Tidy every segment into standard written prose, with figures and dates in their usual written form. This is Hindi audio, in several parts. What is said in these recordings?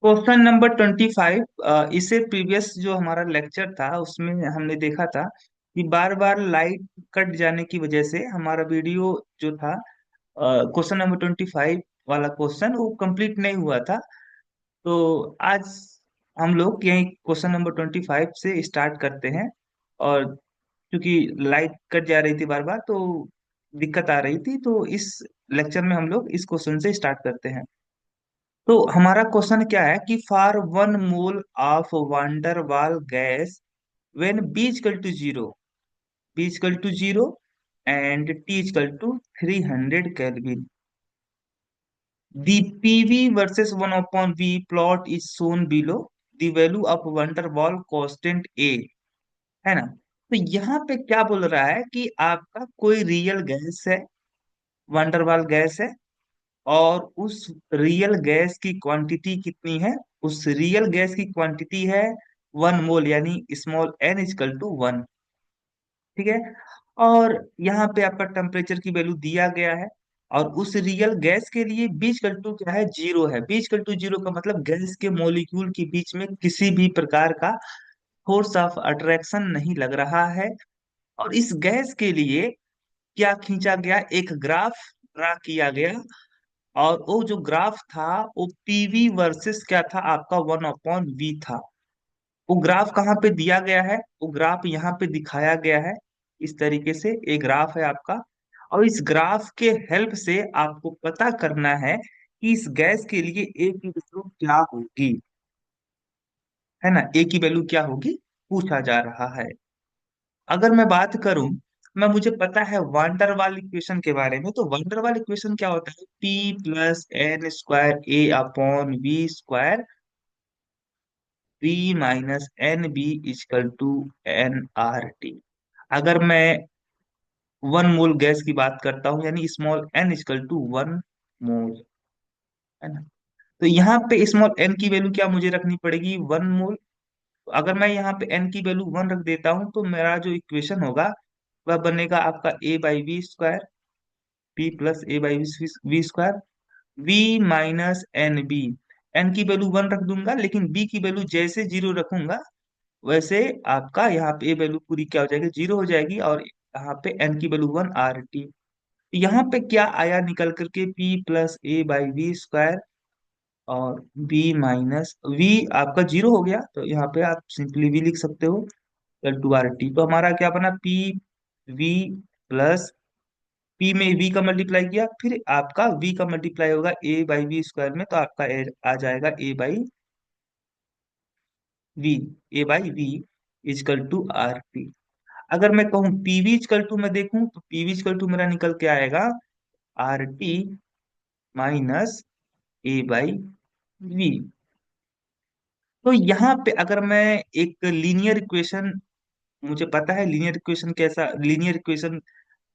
Question number 25। इससे प्रीवियस जो हमारा लेक्चर था उसमें हमने देखा था कि बार बार लाइट कट जाने की वजह से हमारा वीडियो जो था, क्वेश्चन नंबर 25 वाला क्वेश्चन वो कंप्लीट नहीं हुआ था। तो आज हम लोग यही क्वेश्चन नंबर 25 से स्टार्ट करते हैं। और क्योंकि लाइट कट जा रही थी बार बार तो दिक्कत आ रही थी, तो इस लेक्चर में हम लोग इस क्वेश्चन से स्टार्ट करते हैं। तो हमारा क्वेश्चन क्या है कि for 1 mole of van der Waals gas when b equal to zero, b equal to zero and T equal to 300 kelvin, the PV versus 1/v plot is shown below, the value of van der Waals constant a, है ना। तो यहाँ पे क्या बोल रहा है कि आपका कोई रियल गैस है, वंडरवाल गैस है, और उस रियल गैस की क्वांटिटी कितनी है। उस रियल गैस की क्वांटिटी है 1 मोल, यानी स्मॉल एन इजकल टू 1। ठीक है। और यहाँ पे आपका टेम्परेचर की वैल्यू दिया गया है। और उस रियल गैस के लिए बीच इक्वल टू क्या है, जीरो है। बीच इक्वल टू जीरो का मतलब गैस के मॉलिक्यूल के बीच में किसी भी प्रकार का फोर्स ऑफ अट्रैक्शन नहीं लग रहा है। और इस गैस के लिए क्या खींचा गया, एक ग्राफ ड्रा किया गया। और वो जो ग्राफ था वो पीवी वर्सेस क्या था आपका 1/v था। वो ग्राफ कहाँ पे दिया गया है, वो ग्राफ यहाँ पे दिखाया गया है। इस तरीके से एक ग्राफ है आपका। और इस ग्राफ के हेल्प से आपको पता करना है कि इस गैस के लिए ए की वैल्यू क्या होगी, है ना। ए की वैल्यू क्या होगी पूछा जा रहा है। अगर मैं बात करूं, मुझे पता है वांडर वाल इक्वेशन के बारे में। तो वांडर वाल इक्वेशन क्या होता है, P plus N square A upon V square, B minus N B is equal to N R T. अगर मैं 1 मोल गैस की बात करता हूँ, यानी स्मॉल एन इजकल टू 1 मोल, है ना। तो यहाँ पे स्मॉल एन की वैल्यू क्या मुझे रखनी पड़ेगी, 1 मोल। अगर मैं यहाँ पे एन की वैल्यू 1 रख देता हूँ तो मेरा जो इक्वेशन होगा वह बनेगा आपका a by we square, p plus A by we square, we minus N b. N की वैल्यू 1 रख दूंगा, लेकिन बी की वैल्यू जैसे जीरो रखूंगा वैसे आपका यहाँ पे ए वैल्यू पूरी क्या हो जाएगी, जीरो हो जाएगी। और यहाँ पे एन की वैल्यू 1 RT। यहाँ पे क्या आया निकल करके, P plus A by we square और बी माइनस वी आपका जीरो हो गया, तो यहाँ पे आप सिंपली वी लिख सकते हो, L2 RT। तो हमारा क्या बना, पी वी प्लस, पी में वी का मल्टीप्लाई किया, फिर आपका वी का मल्टीप्लाई होगा ए बाई वी स्क्वायर में, तो आपका आ जाएगा a by v, a by v is equal to R T. अगर मैं कहूँ पीवी इजकल टू मैं देखूं तो पीवी इजकल टू मेरा निकल के आएगा R T minus A by V. तो यहाँ पे अगर मैं एक लीनियर इक्वेशन, मुझे पता है लीनियर इक्वेशन कैसा, लीनियर इक्वेशन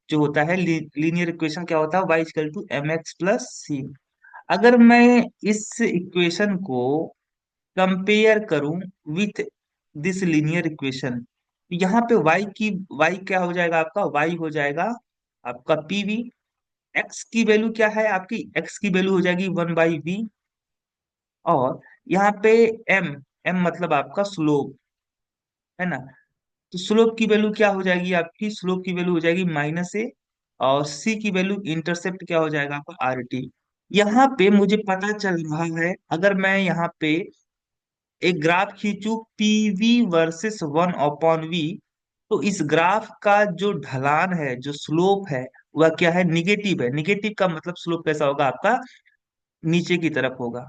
जो होता है, लीनियर इक्वेशन क्या होता है, y equal to m x plus c. अगर मैं इस इक्वेशन को कंपेयर करूं विथ दिस लीनियर इक्वेशन, यहाँ पे y क्या हो जाएगा आपका, y हो जाएगा आपका पीवी। x की वैल्यू क्या है आपकी, x की वैल्यू हो जाएगी 1/v। और यहाँ पे m, m मतलब आपका स्लोप, है ना। तो स्लोप की वैल्यू क्या हो जाएगी आपकी, स्लोप की वैल्यू हो जाएगी -a। और c की वैल्यू इंटरसेप्ट क्या हो जाएगा आपका RT। यहाँ पे मुझे पता चल रहा है, अगर मैं यहाँ पे एक ग्राफ खींचू पीवी वर्सेस 1/v, तो इस ग्राफ का जो ढलान है, जो स्लोप है, वह क्या है, निगेटिव है। निगेटिव का मतलब स्लोप कैसा होगा आपका, नीचे की तरफ होगा।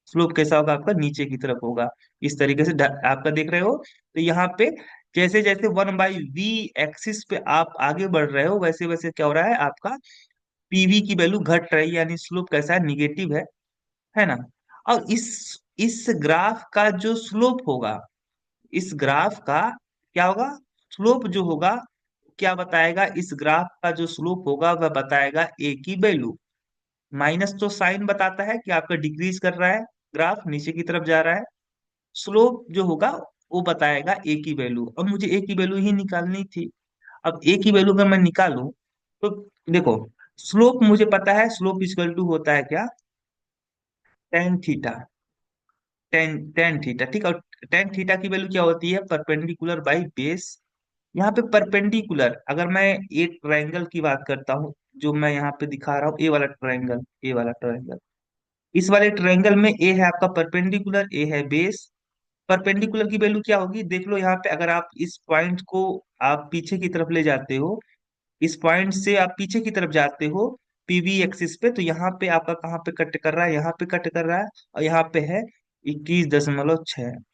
स्लोप कैसा होगा आपका, नीचे की तरफ होगा। इस तरीके से आपका देख रहे हो। तो यहाँ पे जैसे जैसे 1/v एक्सिस पे आप आगे बढ़ रहे हो, वैसे वैसे क्या हो रहा है आपका, पीवी की वैल्यू घट रही है, यानी स्लोप कैसा है, निगेटिव है ना। और इस ग्राफ का जो स्लोप होगा, इस ग्राफ का क्या होगा, स्लोप जो होगा क्या बताएगा, इस ग्राफ का जो स्लोप होगा वह बताएगा ए की वैल्यू। माइनस तो साइन बताता है कि आपका डिक्रीज कर रहा है, ग्राफ नीचे की तरफ जा रहा है। स्लोप जो होगा वो बताएगा ए की वैल्यू। अब मुझे ए की वैल्यू ही निकालनी थी। अब ए की वैल्यू अगर मैं निकालूं तो देखो, स्लोप मुझे पता है, स्लोप इक्वल टू होता है क्या, tan theta. Ten tan theta, ठीक। और टेन थीटा की वैल्यू क्या होती है, परपेंडिकुलर बाई बेस। यहाँ पे परपेंडिकुलर, अगर मैं एक ट्रायंगल की बात करता हूँ, जो मैं यहाँ पे दिखा रहा हूँ, ए वाला ट्रायंगल, ए वाला ट्रायंगल, इस वाले ट्रायंगल में ए है आपका परपेंडिकुलर, ए है बेस। परपेंडिकुलर की वैल्यू क्या होगी, देख लो यहाँ पे, अगर आप इस पॉइंट को आप पीछे की तरफ ले जाते हो, इस पॉइंट से आप पीछे की तरफ जाते हो पीवी एक्सिस पे, तो यहाँ पे आपका कहाँ पे कट कर रहा है, यहाँ पे कट कर रहा है, और यहाँ पे है 21.6।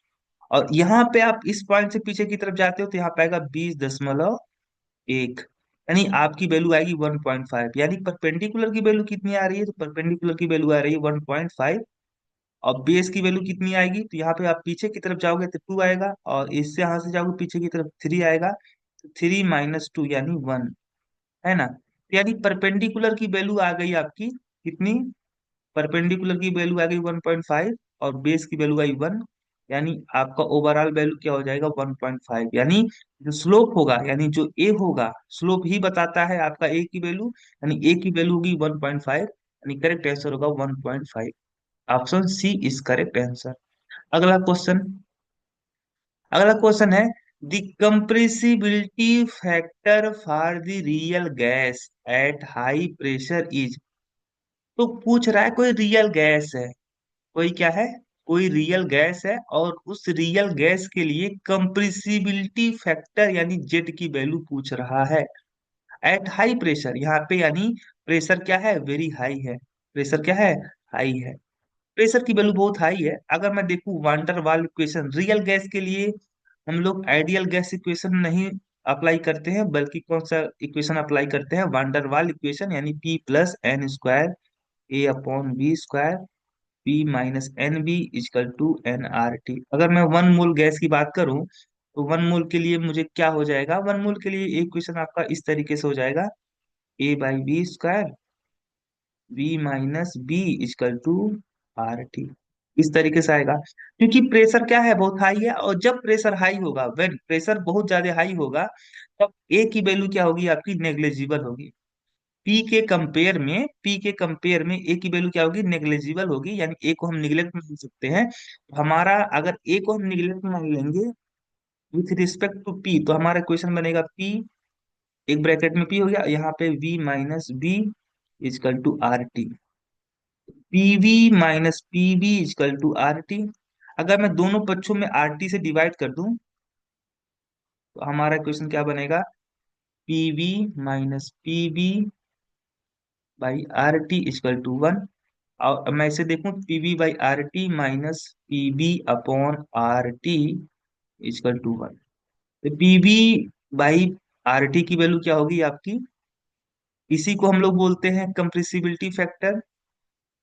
और यहाँ पे आप इस पॉइंट से पीछे की तरफ जाते हो तो यहाँ पे आएगा 20.1। यानी आपकी वैल्यू आएगी 1.5। यानी परपेंडिकुलर की वैल्यू कितनी आ रही है, तो परपेंडिकुलर की वैल्यू आ रही है 1.5। और बेस की वैल्यू कितनी आएगी, तो यहाँ पे आप पीछे की तरफ जाओगे तो 2 आएगा, और इससे यहाँ से जाओगे पीछे की तरफ 3 आएगा, तो 3 - 2 यानी 1, है ना। तो यानी परपेंडिकुलर की वैल्यू आ गई आपकी कितनी, परपेंडिकुलर की वैल्यू आ गई 1.5, और बेस की वैल्यू आई 1। यानी आपका ओवरऑल वैल्यू क्या हो जाएगा, 1.5। यानी जो स्लोप होगा, यानी जो ए होगा, स्लोप ही बताता है आपका ए की वैल्यू, यानी ए की वैल्यू होगी 1.5, यानी करेक्ट आंसर होगा 1.5। Option C is correct answer. अगला क्वेश्चन, अगला क्वेश्चन है, the compressibility factor for the real gas at high pressure is. तो पूछ रहा है कोई रियल गैस है, कोई क्या है, कोई रियल गैस है, और उस रियल गैस के लिए कंप्रेसिबिलिटी फैक्टर यानी जेड की वैल्यू पूछ रहा है एट हाई प्रेशर। यहाँ पे यानी प्रेशर क्या है, वेरी हाई है, प्रेशर क्या है, हाई है। प्रेशर की वैल्यू बहुत हाई है। अगर मैं देखूं वांडर वाल इक्वेशन रियल गैस के लिए, हम लोग आइडियल गैस इक्वेशन नहीं अप्लाई करते हैं, बल्कि कौन सा इक्वेशन अप्लाई करते हैं, वांडर वाल इक्वेशन, यानी P+N² A/V², P - NB = NRT। अगर मैं 1 मोल गैस की बात करूं, तो 1 मोल के लिए मुझे क्या हो जाएगा, 1 मोल के लिए इक्वेशन आपका इस तरीके से हो जाएगा, A/V², V - B = RT। इस तरीके से आएगा, क्योंकि प्रेशर क्या है, बहुत हाई है। और जब प्रेशर हाई होगा, वेन प्रेशर बहुत ज्यादा हाई होगा, तब ए की वैल्यू क्या होगी आपकी, नेग्लेजिबल होगी। पी के कंपेयर में ए की वैल्यू क्या होगी, नेग्लेजिबल होगी, यानी ए को हम निग्लेक्ट मान सकते हैं। तो हमारा अगर ए को हम निग्लेक्ट मान लेंगे विथ रिस्पेक्ट टू पी, तो हमारा क्वेश्चन बनेगा पी, एक ब्रैकेट में पी हो गया, यहाँ पे V - B = RT। PV - PB = RT। अगर मैं दोनों पक्षों में RT से डिवाइड कर दूं, तो हमारा क्वेश्चन क्या बनेगा, PV - PB/RT = 1। और मैं इसे देखूं, PV/RT - PB/RT = 1। तो PV/RT की वैल्यू क्या होगी आपकी, इसी को हम लोग बोलते हैं कंप्रेसिबिलिटी फैक्टर।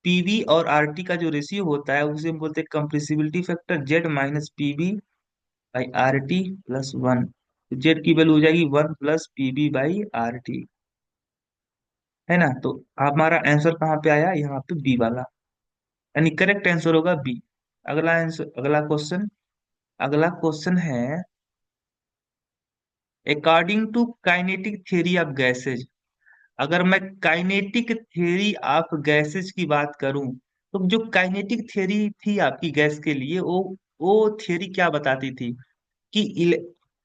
पीवी और आरटी का जो रेशियो होता है उसे हम बोलते हैं compressibility factor, Z - PB/RT + 1। Z की वैल्यू हो जाएगी 1 + PB/RT, है ना। तो हमारा आंसर कहाँ पे आया, यहाँ पे बी वाला, यानी करेक्ट आंसर होगा बी। अगला आंसर, अगला क्वेश्चन, अगला क्वेश्चन है, according to kinetic theory of gases. अगर मैं काइनेटिक थ्योरी ऑफ गैसेज की बात करूं, तो जो काइनेटिक थ्योरी थी आपकी गैस के लिए, वो थ्योरी क्या बताती थी कि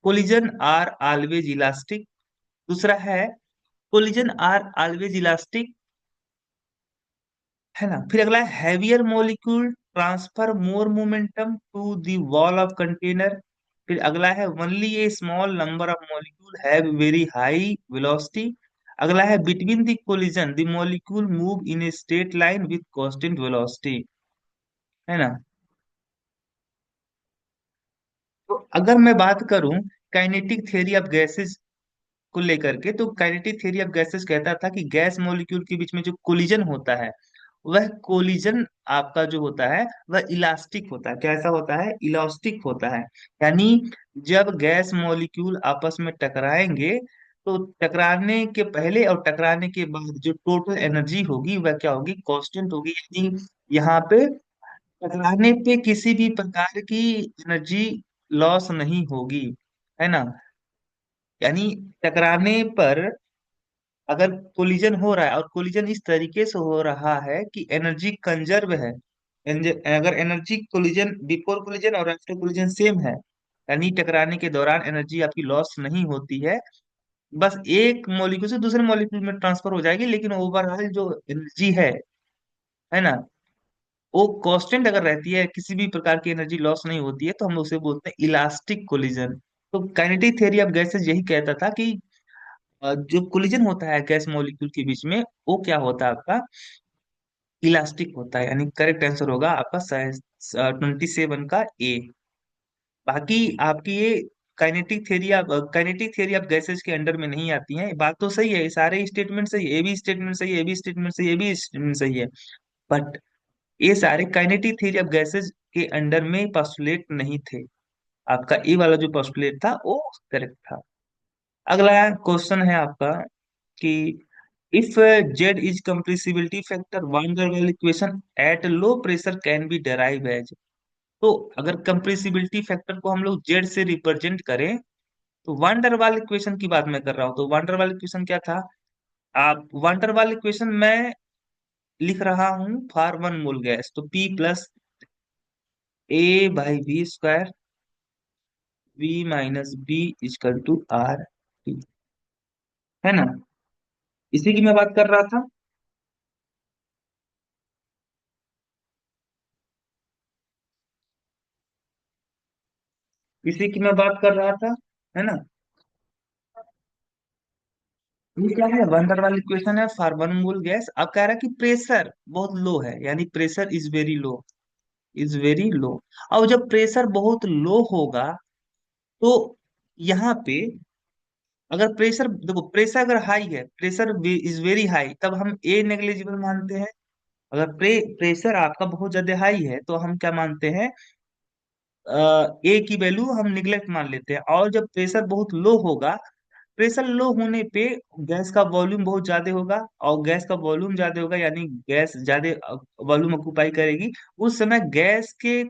कोलिजन आर ऑलवेज इलास्टिक। दूसरा है कोलिजन आर ऑलवेज इलास्टिक, है ना। फिर अगला है heavier molecule transfer more momentum to the wall of container. फिर अगला है only a small number of molecule have very high velocity. अगला है between the collision the molecule move in a straight line with constant velocity, है ना। तो अगर मैं बात करूं काइनेटिक थ्योरी ऑफ गैसेस को लेकर के, तो काइनेटिक थ्योरी ऑफ गैसेस कहता था कि गैस मॉलिक्यूल के बीच में जो कोलिजन होता है, वह कोलिजन आपका जो होता है वह इलास्टिक होता है। कैसा होता है, इलास्टिक होता है। यानी जब गैस मॉलिक्यूल आपस में टकराएंगे, तो टकराने के पहले और टकराने के बाद जो टोटल एनर्जी होगी वह क्या होगी, कांस्टेंट होगी। यानी यहाँ पे टकराने पे किसी भी प्रकार की एनर्जी लॉस नहीं होगी, है ना। यानी टकराने पर अगर कोलिजन हो रहा है, और कोलिजन इस तरीके से हो रहा है कि एनर्जी कंजर्व है, अगर एनर्जी कोलिजन बिफोर कोलिजन और आफ्टर कोलिजन सेम है, यानी टकराने के दौरान एनर्जी आपकी लॉस नहीं होती है, बस एक मॉलिक्यूल से दूसरे मॉलिक्यूल में ट्रांसफर हो जाएगी, लेकिन ओवरऑल जो एनर्जी है ना, वो कांस्टेंट अगर रहती है, किसी भी प्रकार की एनर्जी लॉस नहीं होती है, तो हम उसे बोलते हैं इलास्टिक कोलिजन। तो काइनेटिक थ्योरी ऑफ गैसेस यही कहता था कि जो कोलिजन होता है गैस मॉलिक्यूल के बीच में, वो क्या होता है आपका, इलास्टिक होता है। यानी करेक्ट आंसर होगा आपका 27 का ए। बाकी आपकी ये काइनेटिक थ्योरी ऑफ गैसेस के अंडर में नहीं आती है, बात तो सही है, ये सारे स्टेटमेंट सही है, ए बी स्टेटमेंट सही है, ए बी स्टेटमेंट सही है, ए बी स्टेटमेंट सही है, बट ये सारे काइनेटिक थ्योरी ऑफ गैसेस के अंडर में पोस्टुलेट नहीं थे। आपका ए वाला जो पोस्टुलेट था वो करेक्ट था। अगला क्वेश्चन है आपका कि if Z is compressibility factor, van der Waals equation at low pressure can be derive as. तो अगर कंप्रेसिबिलिटी फैक्टर को हम लोग जेड से रिप्रेजेंट करें, तो वान der वाल इक्वेशन की बात मैं कर रहा हूँ। तो वान der वाल इक्वेशन क्या था, आप वान der वाल इक्वेशन मैं लिख रहा हूँ फॉर वन मोल गैस, तो P plus A by B square, we minus B is equal to R T, है ना। इसी की मैं बात कर रहा था। इसी की मैं बात कर रहा था, है ना। ये क्या है, वन der वाली इक्वेशन है फॉर वन मोल गैस। अब कह रहा है कि प्रेशर बहुत लो है, यानी pressure is very low, is very low. और जब प्रेशर बहुत लो होगा, तो यहाँ पे अगर प्रेशर देखो, प्रेशर अगर हाई है, प्रेशर इज वेरी हाई, तब हम ए नेग्लिजिबल मानते हैं। अगर प्रेशर आपका बहुत ज्यादा हाई है, तो हम क्या मानते हैं, ए की वैल्यू हम निग्लेक्ट मान लेते हैं। और जब प्रेशर बहुत लो होगा, प्रेशर लो होने पे गैस का वॉल्यूम बहुत ज्यादा होगा, और गैस का वॉल्यूम ज्यादा होगा यानी गैस ज्यादा वॉल्यूम ऑक्यूपाई करेगी। उस समय गैस के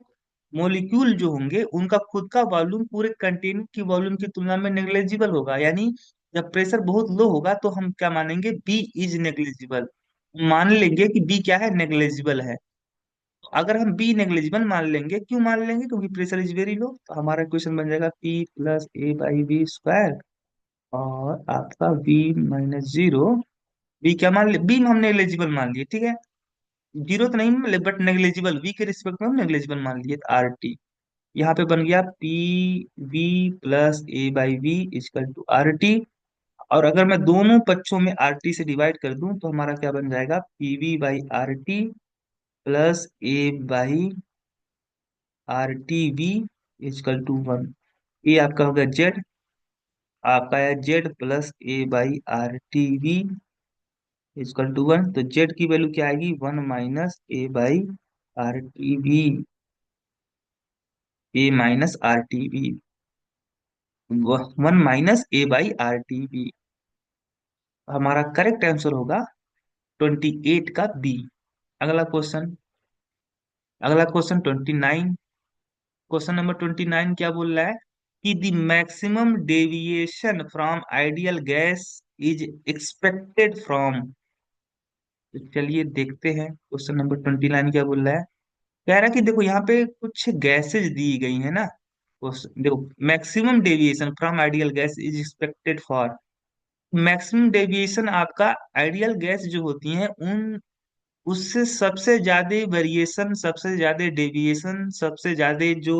मॉलिक्यूल जो होंगे, उनका खुद का वॉल्यूम पूरे कंटेनर की वॉल्यूम की तुलना में नेग्लेजिबल होगा। यानी जब प्रेशर बहुत लो होगा, तो हम क्या मानेंगे, बी इज नेग्लेजिबल, मान लेंगे कि बी क्या है, नेग्लेजिबल है। अगर हम बी नेग्लिजिबल मान लेंगे, क्यों मान लेंगे, क्योंकि प्रेशर इज वेरी लो, तो हमारा क्वेश्चन बन जाएगा P plus A by B square, और आपका बी माइनस जीरो। बी क्या मान लिया, बी हम नेग्लिजिबल मान लिए, ठीक है, जीरो तो नहीं मान, बट नेग्लिजिबल, बी के रिस्पेक्ट में हम नेग्लिजिबल मान लिए, आर टी। यहाँ पे बन गया P V plus A by B is equal to R T. और अगर मैं दोनों पक्षों में आर टी से डिवाइड कर दूं, तो हमारा क्या बन जाएगा, P V by R T plus A by R T V is equal to one. ये आपका हो गया जेड, आपका है Z plus A by R T V is equal to one. तो जेड की वैल्यू क्या आएगी, one minus A by R T V, A minus R T V, one minus A by R T V. हमारा करेक्ट आंसर होगा 28 का बी। अगला क्वेश्चन, अगला क्वेश्चन 29। क्वेश्चन नंबर 29 क्या बोल रहा है कि the maximum deviation from ideal gas is expected from. तो चलिए देखते हैं क्वेश्चन नंबर 29 क्या बोल रहा है। कह रहा है कि देखो यहाँ पे कुछ गैसेज दी गई है ना, देखो maximum deviation from ideal gas is expected for. Maximum deviation आपका आइडियल गैस जो होती हैं, उन उससे सबसे ज्यादा वेरिएशन, सबसे ज्यादा डेविएशन, सबसे ज्यादा जो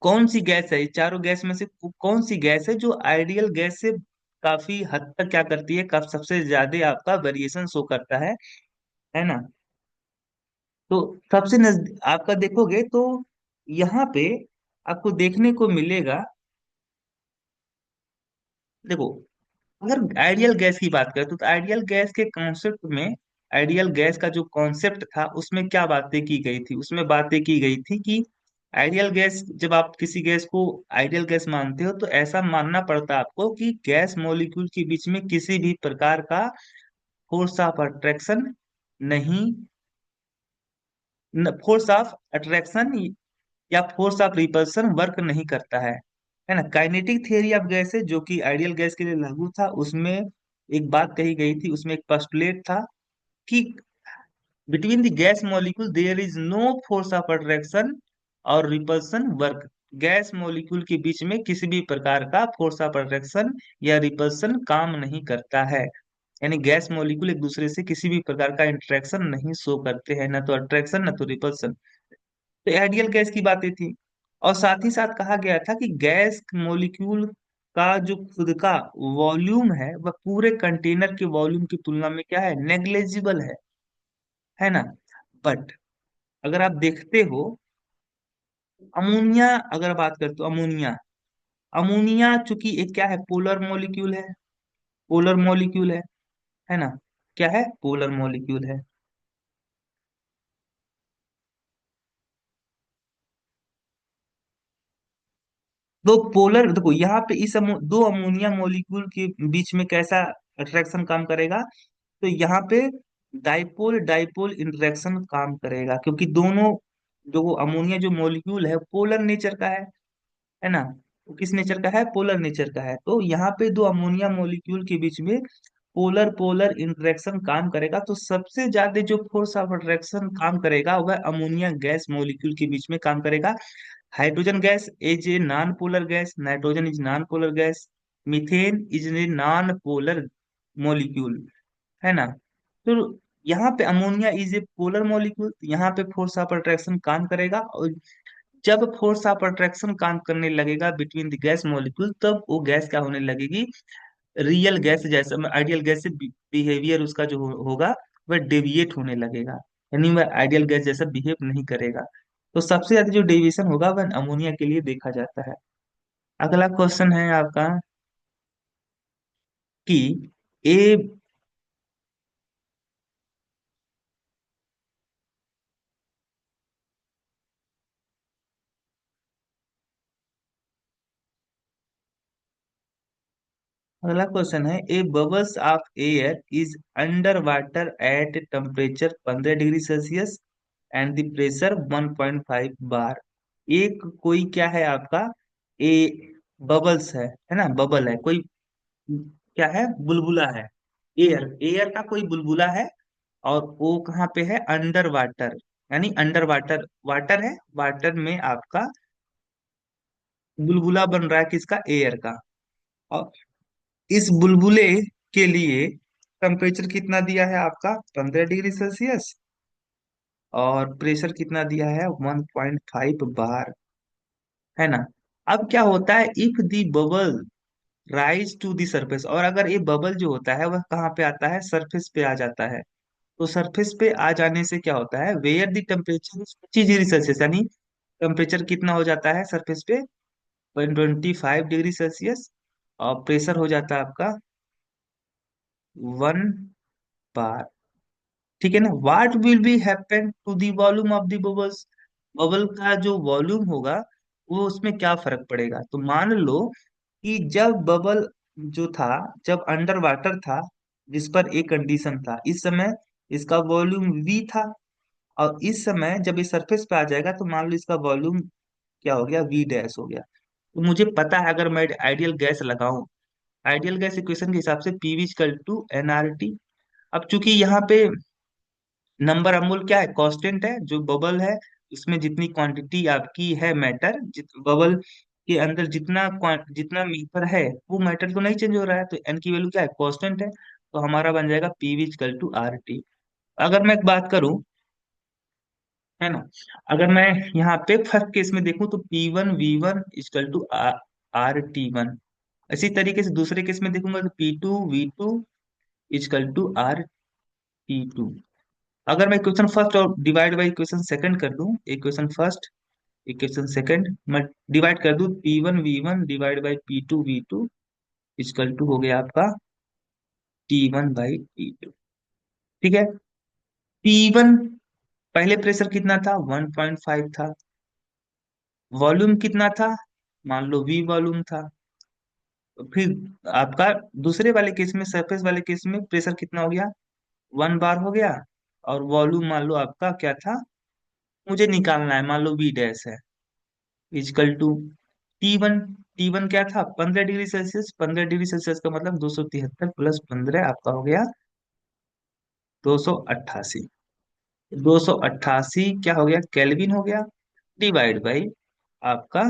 कौन सी गैस है, ये चारों गैस में से कौन सी गैस है जो आइडियल गैस से काफी हद तक क्या करती है, सबसे ज्यादा आपका वेरिएशन शो करता है ना। तो सबसे नजदीक आपका देखोगे तो यहाँ पे आपको देखने को मिलेगा, देखो अगर आइडियल गैस की बात करें, तो आइडियल गैस के कॉन्सेप्ट में, आइडियल गैस का जो कॉन्सेप्ट था उसमें क्या बातें की गई थी, उसमें बातें की गई थी कि आइडियल गैस, जब आप किसी गैस को आइडियल गैस मानते हो, तो ऐसा मानना पड़ता है आपको कि गैस मॉलिक्यूल के बीच में किसी भी प्रकार का फोर्स ऑफ अट्रैक्शन नहीं, फोर्स ऑफ अट्रैक्शन या फोर्स ऑफ रिपल्सन वर्क नहीं करता है ना। काइनेटिक थियरी ऑफ गैसेस जो कि आइडियल गैस के लिए लागू था, उसमें एक बात कही गई थी, उसमें एक पोस्टुलेट था कि between the gas molecule there is no force of attraction और रिपल्सन वर्क। गैस मॉलिक्यूल के बीच में किसी भी प्रकार का फोर्स ऑफ अट्रैक्शन या रिपल्सन काम नहीं करता है। यानी गैस मॉलिक्यूल एक दूसरे से किसी भी प्रकार का इंटरेक्शन नहीं शो करते हैं, ना तो अट्रैक्शन ना तो रिपल्सन। तो आइडियल गैस की बातें थी। और साथ ही साथ कहा गया था कि गैस मॉलिक्यूल का जो खुद का वॉल्यूम है वह पूरे कंटेनर के वॉल्यूम की तुलना में क्या है, नेग्लेजिबल है ना। बट अगर आप देखते हो अमोनिया, अगर बात करते हो अमोनिया, अमोनिया चूंकि एक क्या है, पोलर मॉलिक्यूल है। पोलर मॉलिक्यूल है ना। क्या है, पोलर मॉलिक्यूल है। दो पोलर, देखो यहाँ पे दो अमोनिया मॉलिक्यूल के बीच में कैसा अट्रैक्शन काम करेगा, तो यहाँ पे डाइपोल डाइपोल इंटरेक्शन काम करेगा, क्योंकि दोनों जो अमोनिया जो मॉलिक्यूल है पोलर नेचर का है ना। वो किस नेचर का है, पोलर नेचर का है। तो यहाँ पे दो अमोनिया मॉलिक्यूल के बीच में पोलर पोलर इंटरेक्शन काम करेगा, तो सबसे ज्यादा जो फोर्स ऑफ अट्रैक्शन काम करेगा वह अमोनिया गैस मॉलिक्यूल के बीच में काम करेगा। Hydrogen gas is a non polar gas, nitrogen is non polar gas, methane is a non polar molecule, है ना। तो यहाँ पे ammonia is a polar molecule, यहाँ पे फोर्स ऑफ अट्रैक्शन काम करेगा। और जब फोर्स ऑफ अट्रैक्शन काम करने लगेगा बिटवीन द गैस मॉलिक्यूल, तब वो गैस क्या होने लगेगी, रियल गैस जैसा, आइडियल गैस से बिहेवियर उसका जो होगा वह डेविएट होने लगेगा। यानी वह आइडियल गैस जैसा बिहेव नहीं करेगा। तो सबसे ज्यादा जो डेविएशन होगा वह अमोनिया के लिए देखा जाता है। अगला क्वेश्चन है आपका कि ए, अगला क्वेश्चन है a bubbles of air is under water at temperature 15 degree Celsius and the pressure 1.5 bar. एक कोई क्या है आपका, ए बबल्स है ना, बबल है कोई, क्या है, बुलबुला है। एयर एयर का कोई बुलबुला है, और वो कहाँ पे है, अंडर वाटर। यानी अंडर वाटर, वाटर है, वाटर में आपका बुलबुला बन रहा है, किसका, एयर का। और इस बुलबुले के लिए टेम्परेचर कितना दिया है आपका, 15 डिग्री सेल्सियस, और प्रेशर कितना दिया है, 1.5 बार, है ना। अब क्या होता है, if the bubble rise to the surface, और अगर ये बबल जो होता है वह कहाँ पे आता है, सरफेस पे आ जाता है। तो सरफेस पे आ जाने से क्या होता है, where the temperature is 25 degree Celsius, यानी टेम्परेचर कितना हो जाता है सरफेस पे, 125 डिग्री सेल्सियस, और प्रेशर हो जाता है आपका 1 बार। ठीक है ना। What will be happen to the volume of the bubbles, bubble का जो वॉल्यूम होगा वो उसमें क्या फर्क पड़ेगा। तो मान लो कि जब बबल जो था, जब अंडर वाटर था, जिस पर एक कंडीशन था, इस समय इसका वॉल्यूम v था, और इस समय जब ये सरफेस पे आ जाएगा तो मान लो इसका वॉल्यूम क्या हो गया, v डैश हो गया। तो मुझे पता है अगर मैं आइडियल गैस लगाऊं, आइडियल गैस इक्वेशन के हिसाब से पीवी इक्वल टू एनआरटी। अब चूंकि यहाँ पे नंबर अमूल क्या है, कांस्टेंट है, जो बबल है उसमें जितनी क्वांटिटी आपकी है मैटर, बबल के अंदर जितना मीटर है वो मैटर तो नहीं चेंज हो रहा है, तो एन की वैल्यू क्या है, कांस्टेंट है। तो हमारा बन जाएगा P V equal to R T. अगर मैं एक बात करूं, है ना, अगर मैं यहाँ पे फर्स्ट केस में देखूं तो P1 V1 equal to R T1। इसी तरीके से दूसरे केस में देखूंगा तो P2 V2 equal to R T2। अगर मैं इक्वेशन फर्स्ट और डिवाइड बाई इक्वेशन सेकंड कर दूं, इक्वेशन फर्स्ट इक्वेशन सेकंड मैं डिवाइड कर दूं, P1 V1 divide by P2 V2 equal to हो गया आपका T1 बाई T2। ठीक है। P1 पहले प्रेशर कितना था, 1.5 था। वॉल्यूम कितना था, मान लो V वॉल्यूम था। तो फिर आपका दूसरे वाले केस में, सरफेस वाले केस में प्रेशर कितना हो गया, 1 बार हो गया। और वॉल्यूम मान लो आपका क्या था, मुझे निकालना है, मान लो V डैश है, इजकल टू T1। T1 क्या था, 15 डिग्री सेल्सियस, 15 डिग्री सेल्सियस का मतलब 273 प्लस 15 आपका हो गया 288। 288 क्या हो गया, केल्विन हो गया, डिवाइड बाई आपका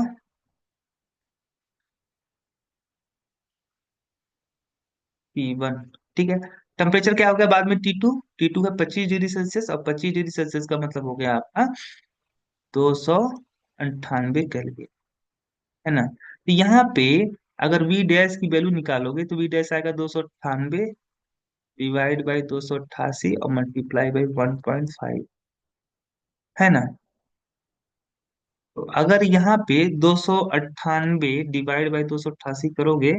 P1। ठीक है। टेम्परेचर क्या हो गया बाद में, T2 है 25 डिग्री सेल्सियस, और 25 डिग्री सेल्सियस का मतलब हो गया आपका 298 केल्विन, है ना। तो यहाँ पे अगर वी डैश की वैल्यू निकालोगे तो वी डैश आएगा 298 डिवाइड बाई 288 और मल्टीप्लाई बाई 1.5, है ना। तो अगर यहाँ पे 298 डिवाइड बाई 288 करोगे,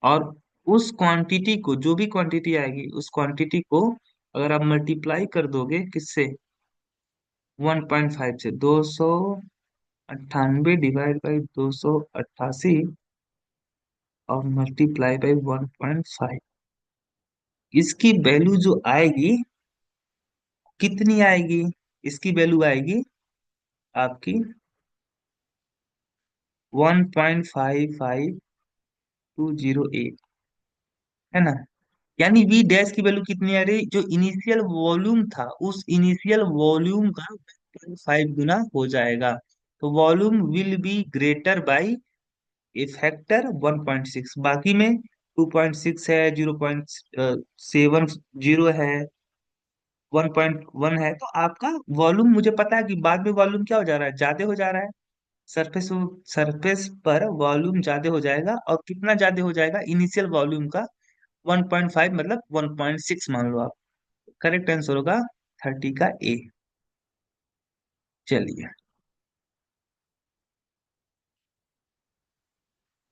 और उस क्वांटिटी को, जो भी क्वांटिटी आएगी उस क्वांटिटी को अगर आप मल्टीप्लाई कर दोगे किससे, 1.5 से, 298 डिवाइड बाई 288 और मल्टीप्लाई बाई 1.5, इसकी वैल्यू जो आएगी कितनी आएगी, इसकी वैल्यू आएगी आपकी 1.55208, है ना। यानी वी डैश की वैल्यू कितनी आ रही, जो इनिशियल वॉल्यूम था उस इनिशियल वॉल्यूम का 1.5 गुना हो जाएगा। तो volume will be greater by A factor 1.6। बाकी में 2.6 है, 0.70 है, 1.1 है, तो आपका वॉल्यूम मुझे पता है कि बाद में वॉल्यूम क्या हो जा रहा है, ज्यादा हो जा रहा है। सरफेस सरफेस पर वॉल्यूम ज्यादा हो जाएगा, और कितना ज्यादा हो जाएगा, इनिशियल वॉल्यूम का 1.5 मतलब 1.6 मान लो आप। करेक्ट आंसर होगा 30 का ए। चलिए।